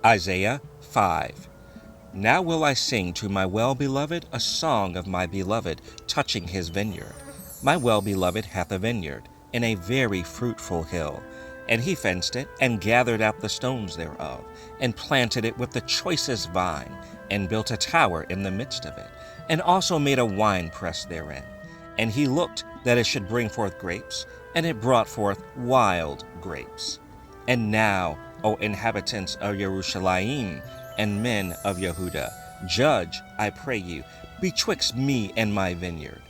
Isaiah 5. Now will I sing to my well-beloved a song of my beloved touching his vineyard. My well-beloved hath a vineyard in a very fruitful hill, and he fenced it, and gathered out the stones thereof, and planted it with the choicest vine, and built a tower in the midst of it, and also made a winepress therein. And he looked that it should bring forth grapes, and it brought forth wild grapes. And now, O inhabitants of Jerusalem, and men of Yehuda, judge, I pray you, betwixt me and my vineyard.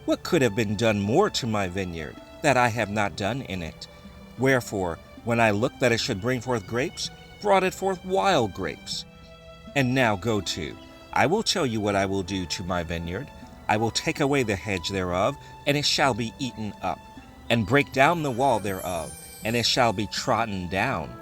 What could have been done more to my vineyard, that I have not done in it? Wherefore, when I looked that it should bring forth grapes, brought it forth wild grapes. And now go to, I will tell you what I will do to my vineyard. I will take away the hedge thereof, and it shall be eaten up, and break down the wall thereof, and it shall be trodden down,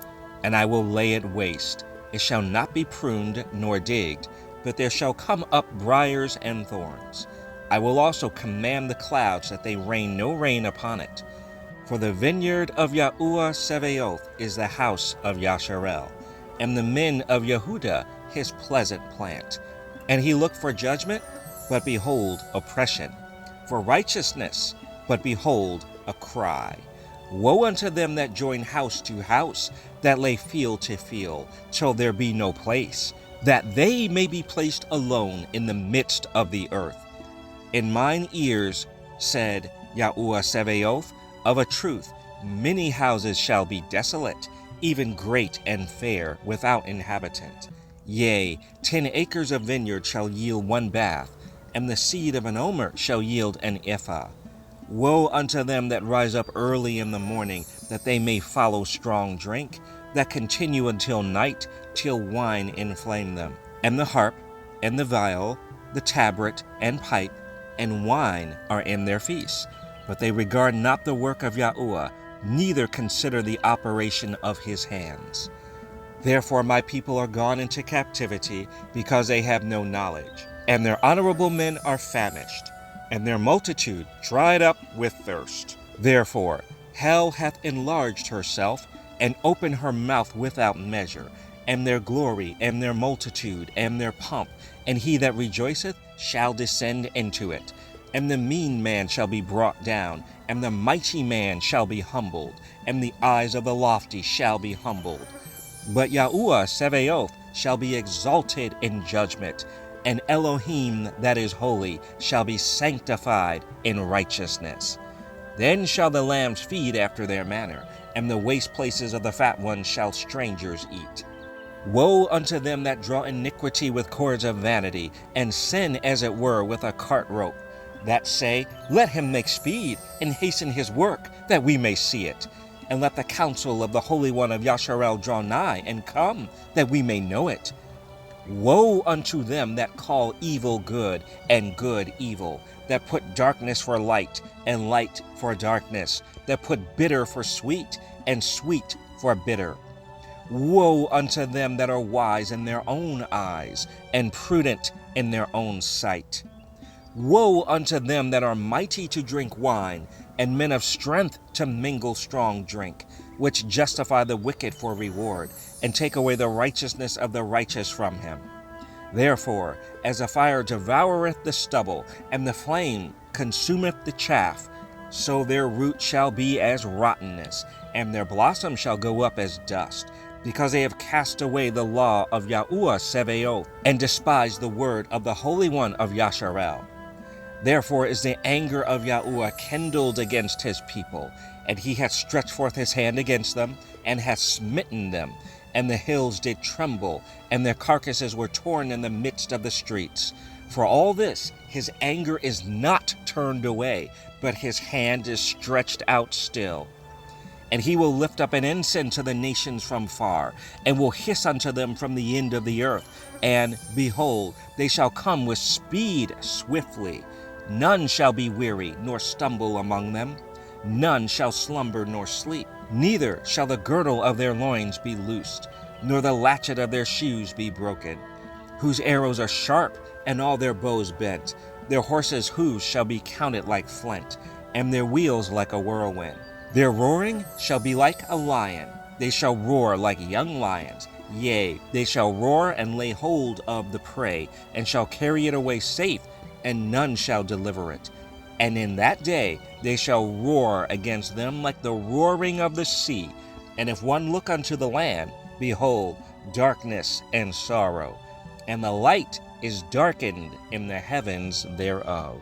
and I will lay it waste. It shall not be pruned nor digged, but there shall come up briars and thorns. I will also command the clouds that they rain no rain upon it. For the vineyard of Yahuwah Sebaoth is the house of Yasharel, and the men of Yehuda his pleasant plant. And he looked for judgment, but behold oppression, for righteousness, but behold a cry. Woe unto them that join house to house, that lay field to field, till there be no place, that they may be placed alone in the midst of the earth. In mine ears, said Yahuwah Sebaoth, of a truth, many houses shall be desolate, even great and fair, without inhabitant. Yea, 10 acres of vineyard shall yield 1 bath, and the seed of an omer shall yield an ephah. Woe unto them that rise up early in the morning, that they may follow strong drink, that continue until night, till wine inflame them. And the harp, and the viol, the tabret, and pipe, and wine are in their feasts. But they regard not the work of Yahuwah, neither consider the operation of his hands. Therefore my people are gone into captivity, because they have no knowledge, and their honorable men are famished, and their multitude dried up with thirst. Therefore hell hath enlarged herself, and opened her mouth without measure, and their glory, and their multitude, and their pomp, and he that rejoiceth shall descend into it. And the mean man shall be brought down, and the mighty man shall be humbled, and the eyes of the lofty shall be humbled. But Yahuwah Sebaoth shall be exalted in judgment, and Elohim that is holy shall be sanctified in righteousness. Then shall the lambs feed after their manner, and the waste places of the fat ones shall strangers eat. Woe unto them that draw iniquity with cords of vanity, and sin as it were with a cart rope, that say, Let him make speed, and hasten his work, that we may see it. And let the counsel of the Holy One of Yasharel draw nigh, and come, that we may know it. Woe unto them that call evil good, and good evil, that put darkness for light, and light for darkness, that put bitter for sweet, and sweet for bitter. Woe unto them that are wise in their own eyes, and prudent in their own sight. Woe unto them that are mighty to drink wine, and men of strength to mingle strong drink, which justify the wicked for reward, and take away the righteousness of the righteous from him. Therefore, as the fire devoureth the stubble, and the flame consumeth the chaff, so their root shall be as rottenness, and their blossom shall go up as dust, because they have cast away the law of Yahuwah Sebaoth, and despised the word of the Holy One of Yasharel. Therefore is the anger of Yahuwah kindled against his people, and he hath stretched forth his hand against them, and hath smitten them. And the hills did tremble, and their carcasses were torn in the midst of the streets. For all this his anger is not turned away, but his hand is stretched out still. And he will lift up an ensign to the nations from far, and will hiss unto them from the end of the earth. And, behold, they shall come with speed swiftly. None shall be weary, nor stumble among them. None shall slumber nor sleep. Neither shall the girdle of their loins be loosed, nor the latchet of their shoes be broken. Whose arrows are sharp, and all their bows bent. Their horses' hoofs shall be counted like flint, and their wheels like a whirlwind. Their roaring shall be like a lion. They shall roar like young lions, Yea, they shall roar and lay hold of the prey, and shall carry it away safe, and none shall deliver it. And in that day they shall roar against them like the roaring of the sea. And if one look unto the land, behold, darkness and sorrow, and the light is darkened in the heavens thereof.